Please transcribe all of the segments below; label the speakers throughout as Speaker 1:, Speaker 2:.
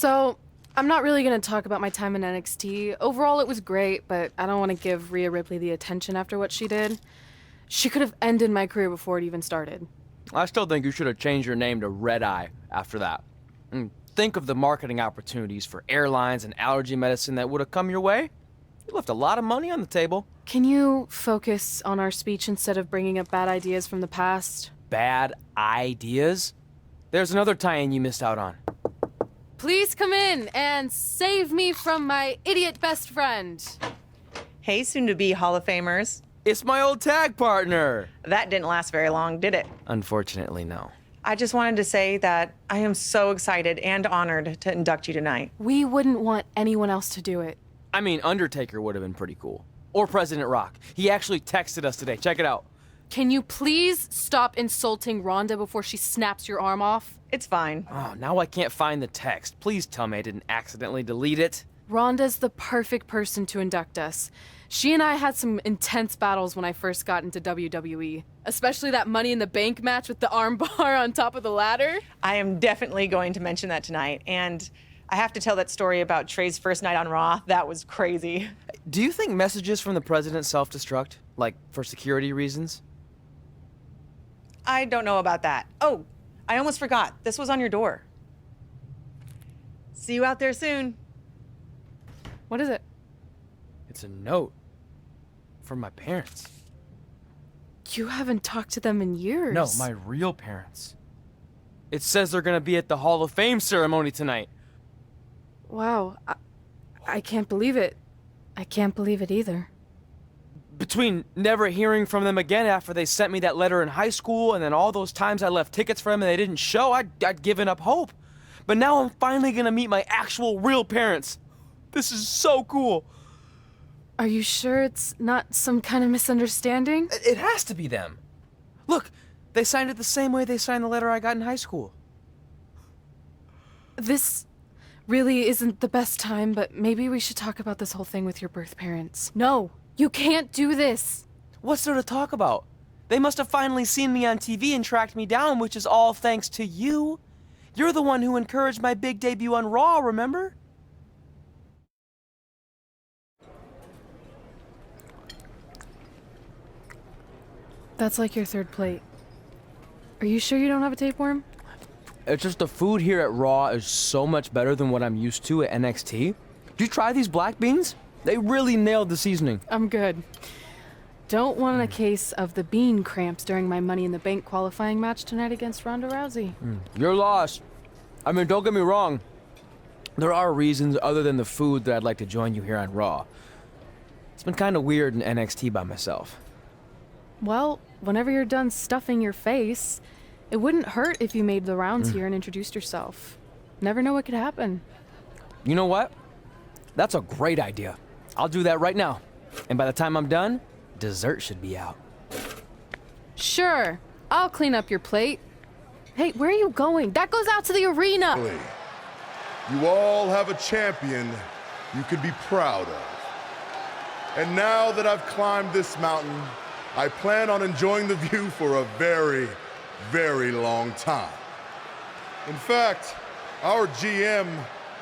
Speaker 1: So, I'm not really going to talk about my time in NXT. Overall, it was great, but I don't want to give Rhea Ripley the attention after what she did. She could have ended my career before it even started.
Speaker 2: I still think you should have changed your name to Red Eye after that. And think of the marketing opportunities for airlines and allergy medicine that would have come your way. You left a lot of money on the table.
Speaker 1: Can you focus on our speech instead of bringing up bad ideas from the past?
Speaker 2: Bad ideas? There's another tie-in you missed out on.
Speaker 1: Please come in and save me from my idiot best friend.
Speaker 3: Hey, soon-to-be Hall of Famers.
Speaker 2: It's my old tag partner.
Speaker 3: That didn't last very long, did it?
Speaker 2: Unfortunately, no.
Speaker 3: I just wanted to say that I am so excited and honored to induct you tonight.
Speaker 1: We wouldn't want anyone else to do it.
Speaker 2: I mean, Undertaker would have been pretty cool. Or President Rock. He actually texted us today. Check it out.
Speaker 1: Can you please stop insulting Rhonda before she snaps your arm off?
Speaker 3: It's fine.
Speaker 2: Oh, now I can't find the text. Please tell me I didn't accidentally delete it.
Speaker 1: Rhonda's the perfect person to induct us. She and I had some intense battles when I first got into WWE, especially that Money in the Bank match with the arm bar on top of the ladder.
Speaker 3: I am definitely going to mention that tonight, and I have to tell that story about Trey's first night on Raw. That was crazy.
Speaker 2: Do you think messages from the president self-destruct? Like, for security reasons?
Speaker 3: I don't know about that. Oh, I almost forgot. This was on your door. See you out there soon.
Speaker 1: What is it?
Speaker 2: It's a note. From my parents.
Speaker 1: You haven't talked to them in years.
Speaker 2: No, my real parents. It says they're gonna be at the Hall of Fame ceremony tonight.
Speaker 1: Wow, I can't believe it. I can't believe it either.
Speaker 2: Between never hearing from them again after they sent me that letter in high school and then all those times I left tickets for them and they didn't show, I'd given up hope. But now I'm finally gonna meet my actual real parents. This is so cool.
Speaker 1: Are you sure it's not some kind of misunderstanding?
Speaker 2: It has to be them. Look, they signed it the same way they signed the letter I got in high school.
Speaker 1: This really isn't the best time, but maybe we should talk about this whole thing with your birth parents. No, you can't do this.
Speaker 2: What's there to talk about? They must have finally seen me on TV and tracked me down, which is all thanks to you. You're the one who encouraged my big debut on Raw, remember?
Speaker 1: That's like your third plate. Are you sure you don't have a tapeworm?
Speaker 2: It's just the food here at Raw is so much better than what I'm used to at NXT. Did you try these black beans? They really nailed the seasoning.
Speaker 1: I'm good. Don't want a case of the bean cramps during my Money in the Bank qualifying match tonight against Ronda Rousey.
Speaker 2: You're lost. I mean, don't get me wrong. There are reasons other than the food that I'd like to join you here on Raw. It's been kind of weird in NXT by myself.
Speaker 1: Well, whenever you're done stuffing your face, it wouldn't hurt if you made the rounds here and introduced yourself. Never know what could happen.
Speaker 2: You know what? That's a great idea. I'll do that right now. And by the time I'm done, dessert should be out.
Speaker 1: Sure, I'll clean up your plate. Hey, where are you going? That goes out to the arena!
Speaker 4: You all have a champion you could be proud of. And now that I've climbed this mountain, I plan on enjoying the view for a very, very long time. In fact, our GM,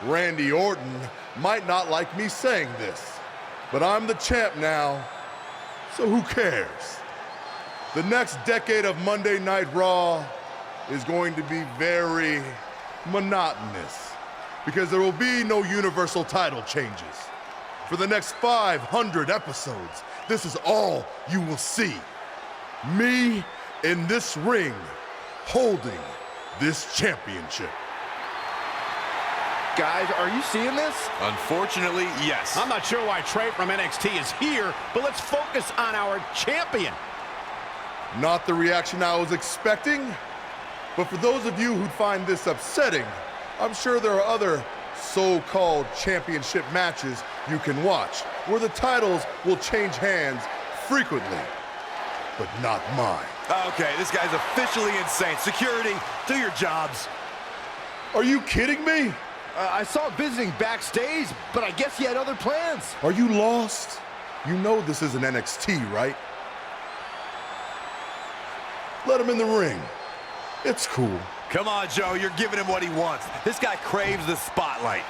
Speaker 4: Randy Orton, might not like me saying this, but I'm the champ now, so who cares? The next decade of Monday Night Raw is going to be very monotonous because there will be no universal title changes. For the next 500 episodes, this is all you will see. Me in this ring, holding this championship.
Speaker 5: Guys, are you seeing this?
Speaker 6: Unfortunately, yes.
Speaker 5: I'm not sure why Trey from NXT is here, but let's focus on our champion.
Speaker 4: Not the reaction I was expecting, but for those of you who'd find this upsetting, I'm sure there are other so-called championship matches you can watch where the titles will change hands frequently, but not mine.
Speaker 6: Okay, this guy's officially insane. Security, do your jobs.
Speaker 4: Are you kidding me?
Speaker 5: I saw him visiting backstage, but I guess he had other plans.
Speaker 4: Are you lost? You know this isn't NXT, right? Let him in the ring. It's cool.
Speaker 6: Come on, Joe, you're giving him what he wants. This guy craves the spotlight.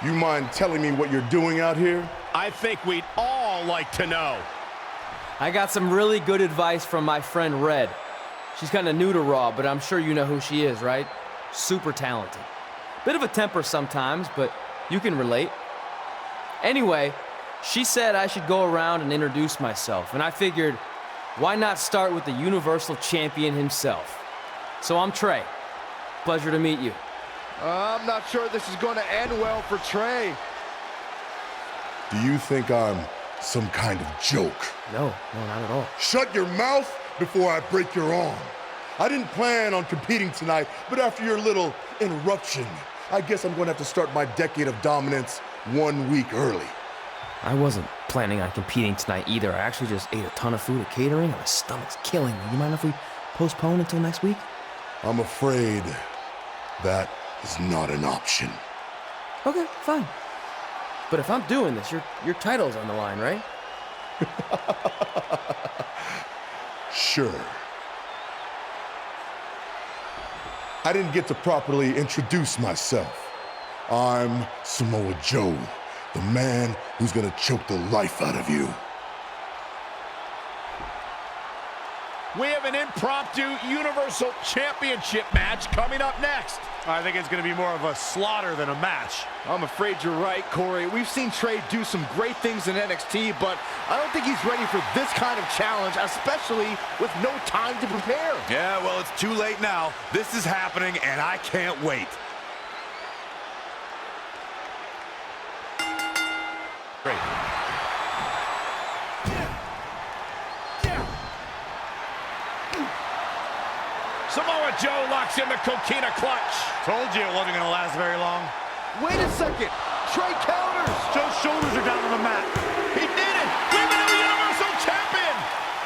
Speaker 4: You mind telling me what you're doing out here?
Speaker 5: I think we'd all like to know.
Speaker 2: I got some really good advice from my friend Red. She's kind of new to Raw, but I'm sure you know who she is, right? Super talented. Bit of a temper sometimes, but you can relate. Anyway, she said I should go around and introduce myself, and I figured, why not start with the Universal Champion himself? So I'm Trey. Pleasure to meet you.
Speaker 7: I'm not sure this is going to end well for Trey.
Speaker 4: Do you think I'm some kind of joke?
Speaker 2: No, not at all.
Speaker 4: Shut your mouth before I break your arm. I didn't plan on competing tonight, but after your little interruption, I guess I'm going to have to start my decade of dominance 1 week early.
Speaker 2: I wasn't planning on competing tonight either. I actually just ate a ton of food at catering, and my stomach's killing me. You mind if we postpone until next week?
Speaker 4: I'm afraid that is not an option.
Speaker 2: Okay, fine. But if I'm doing this, your title's on the line, right?
Speaker 4: Sure. I didn't get to properly introduce myself. I'm Samoa Joe, the man who's gonna choke the life out of you.
Speaker 5: We have an impromptu Universal Championship match coming up next.
Speaker 8: I think it's going to be more of a slaughter than a match.
Speaker 7: I'm afraid you're right, Corey. We've seen Trey do some great things in NXT, but I don't think he's ready for this kind of challenge, especially with no time to prepare.
Speaker 6: Yeah, well, it's too late now. This is happening, and I can't wait.
Speaker 5: Great. Samoa Joe locks in the coquina clutch.
Speaker 8: Told you it wasn't going to last very long.
Speaker 7: Wait a second. Trey counters.
Speaker 8: Joe's shoulders are down on the mat.
Speaker 5: He did it. We have a new Universal Champion.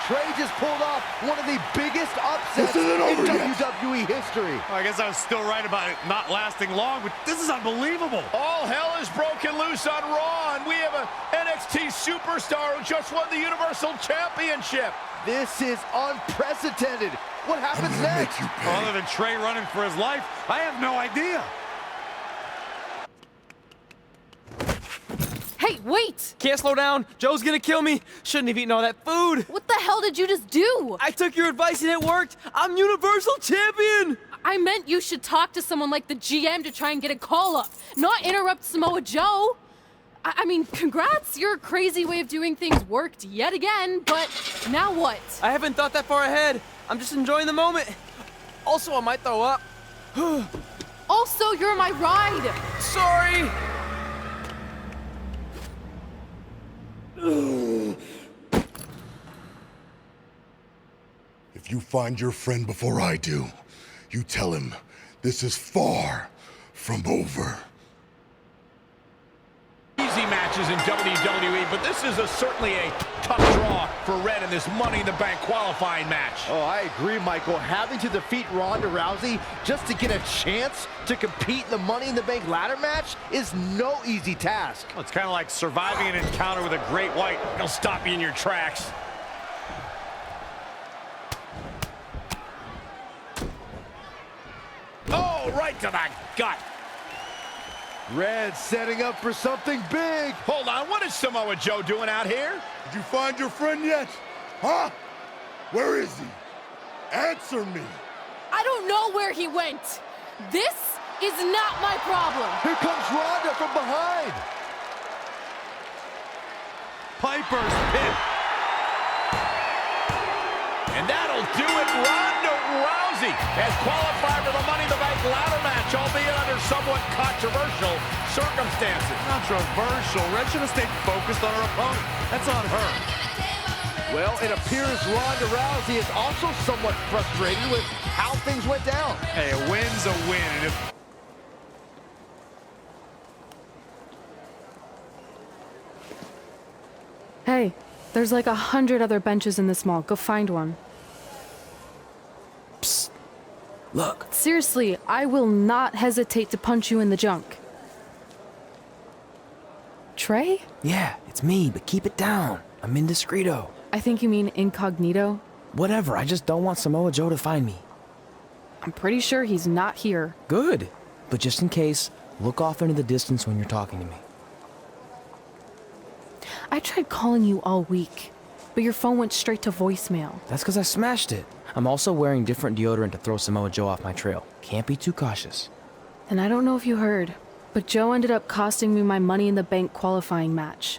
Speaker 7: Trey just pulled off one of the biggest upsets
Speaker 4: This isn't
Speaker 7: in
Speaker 4: over yet.
Speaker 7: WWE history.
Speaker 8: Well, I guess I was still right about it not lasting long, but this is unbelievable.
Speaker 5: All hell is broken loose on Raw, and we have an NXT superstar who just won the Universal Championship.
Speaker 7: This is unprecedented. What happens
Speaker 4: I'm gonna
Speaker 7: next?
Speaker 4: make you pay.
Speaker 8: Other than Trey running for his life, I have no idea.
Speaker 1: Hey, wait!
Speaker 2: Can't slow down. Joe's gonna kill me. Shouldn't have eaten all that food.
Speaker 1: What the hell did you just do?
Speaker 2: I took your advice and it worked. I'm Universal Champion.
Speaker 1: I meant you should talk to someone like the GM to try and get a call up, not interrupt Samoa Joe. I mean, congrats, your crazy way of doing things worked yet again, but now what?
Speaker 2: I haven't thought that far ahead. I'm just enjoying the moment. Also, I might throw up.
Speaker 1: Also, you're my ride.
Speaker 2: Sorry.
Speaker 4: If you find your friend before I do, you tell him this is far from over.
Speaker 5: Easy matches in WWE, but this is certainly a tough draw for Red in this Money in the Bank qualifying match.
Speaker 7: Oh, I agree, Michael. Having to defeat Ronda Rousey just to get a chance to compete in the Money in the Bank ladder match is no easy task.
Speaker 8: Well, it's kind of like surviving an encounter with a great white.
Speaker 5: It'll stop you in your tracks. Oh, right to the gut.
Speaker 7: Red setting up for something big.
Speaker 5: Hold on, what is Samoa Joe doing out here?
Speaker 4: Did you find your friend yet? Huh? Where is he? Answer me.
Speaker 1: I don't know where he went. This is not my problem.
Speaker 7: Here comes Ronda from behind.
Speaker 8: Piper's pit.
Speaker 5: And that'll do it. Ronda Rousey has qualified for the Money in the Bank ladder match, albeit under somewhat controversial circumstances.
Speaker 8: Controversial. Red should have stayed focused on her opponent. That's on her.
Speaker 7: Well, it appears Ronda Rousey is also somewhat frustrated with how things went down.
Speaker 8: Hey, a win's a win. And if
Speaker 1: Hey, there's like 100 other benches in this mall. Go find one.
Speaker 2: Psst. Look.
Speaker 1: Seriously, I will not hesitate to punch you in the junk. Trey?
Speaker 2: Yeah, it's me, but keep it down. I'm indiscreto.
Speaker 1: I think you mean incognito.
Speaker 2: Whatever, I just don't want Samoa Joe to find me.
Speaker 1: I'm pretty sure he's not here.
Speaker 2: Good. But just in case, look off into the distance when you're talking to me.
Speaker 1: I tried calling you all week, but your phone went straight to voicemail.
Speaker 2: That's because I smashed it. I'm also wearing different deodorant to throw Samoa Joe off my trail. Can't be too cautious.
Speaker 1: And I don't know if you heard, but Joe ended up costing me my Money in the Bank qualifying match.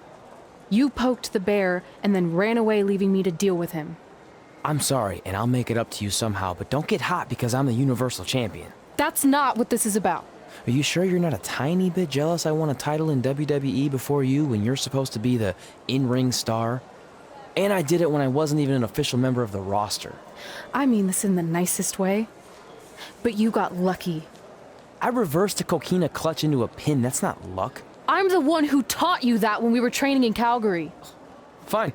Speaker 1: You poked the bear and then ran away, leaving me to deal with him.
Speaker 2: I'm sorry, and I'll make it up to you somehow, but don't get hot because I'm the Universal Champion.
Speaker 1: That's not what this is about.
Speaker 2: Are you sure you're not a tiny bit jealous I won a title in WWE before you when you're supposed to be the in-ring star? And I did it when I wasn't even an official member of the roster.
Speaker 1: I mean this in the nicest way. But you got lucky.
Speaker 2: I reversed a coquina clutch into a pin. That's not luck.
Speaker 1: I'm the one who taught you that when we were training in Calgary.
Speaker 2: Fine.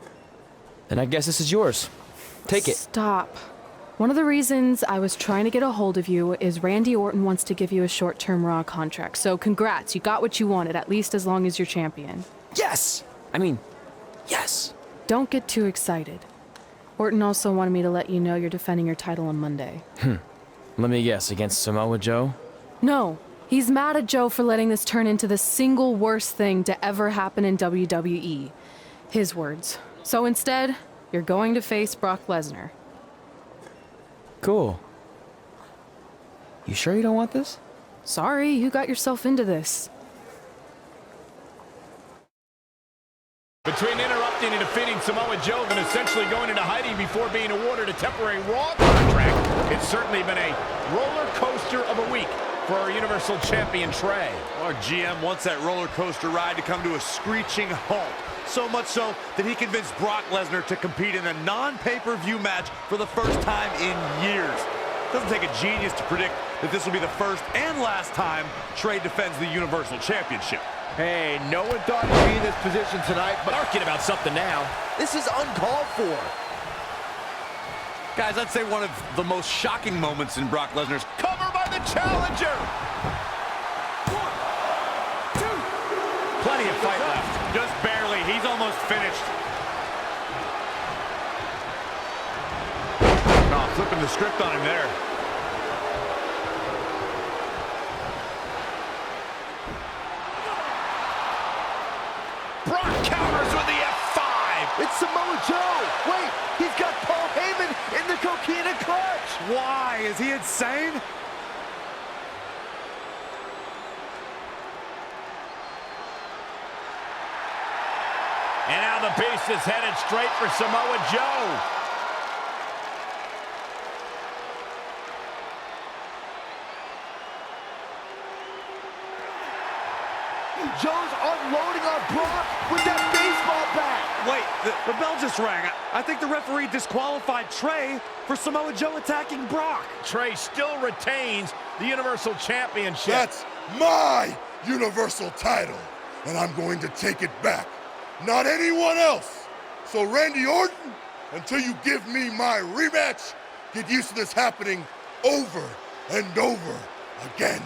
Speaker 2: Then I guess this is yours. Take it.
Speaker 1: Stop. One of the reasons I was trying to get a hold of you is Randy Orton wants to give you a short-term Raw contract. So congrats, you got what you wanted, at least as long as you're champion.
Speaker 2: Yes! I mean, yes!
Speaker 1: Don't get too excited. Orton also wanted me to let you know you're defending your title on Monday.
Speaker 2: Let me guess, against Samoa Joe?
Speaker 1: No, he's mad at Joe for letting this turn into the single worst thing to ever happen in WWE. His words. So instead, you're going to face Brock Lesnar.
Speaker 2: Cool. You sure you don't want this?
Speaker 1: Sorry, you got yourself into this.
Speaker 5: Between interrupting and defeating Samoa Joe, then essentially going into hiding before being awarded a temporary Raw contract, it's certainly been a roller coaster of a week for our Universal Champion Trey.
Speaker 6: Our GM wants that roller coaster ride to come to a screeching halt. So much so that he convinced Brock Lesnar to compete in a non-pay-per-view match for the first time in years. Doesn't take a genius to predict that this will be the first and last time Trey defends the Universal Championship.
Speaker 7: Hey, no one thought he'd be in this position tonight, but
Speaker 5: Talking about something now.
Speaker 7: this is uncalled for.
Speaker 6: Guys, I'd say one of the most shocking moments in Brock Lesnar's
Speaker 5: Cover by the challenger. 1, 2.
Speaker 6: plenty of fight left. Just barely. He's almost finished. Oh, flipping the script on him there.
Speaker 5: Brock counters with the F5.
Speaker 7: It's Samoa Joe. Wait, he's got Paul Heyman in the coquina clutch.
Speaker 6: Why? Is he insane?
Speaker 5: And now the beast is headed straight for Samoa Joe.
Speaker 7: Joe's unloading on Brock with that baseball bat.
Speaker 6: Wait, the bell just rang. I think the referee disqualified Trey for Samoa Joe attacking Brock.
Speaker 5: Trey still retains the Universal Championship.
Speaker 4: That's my Universal title, and I'm going to take it back. Not anyone else. So Randy Orton, until you give me my rematch, get used to this happening over and over again.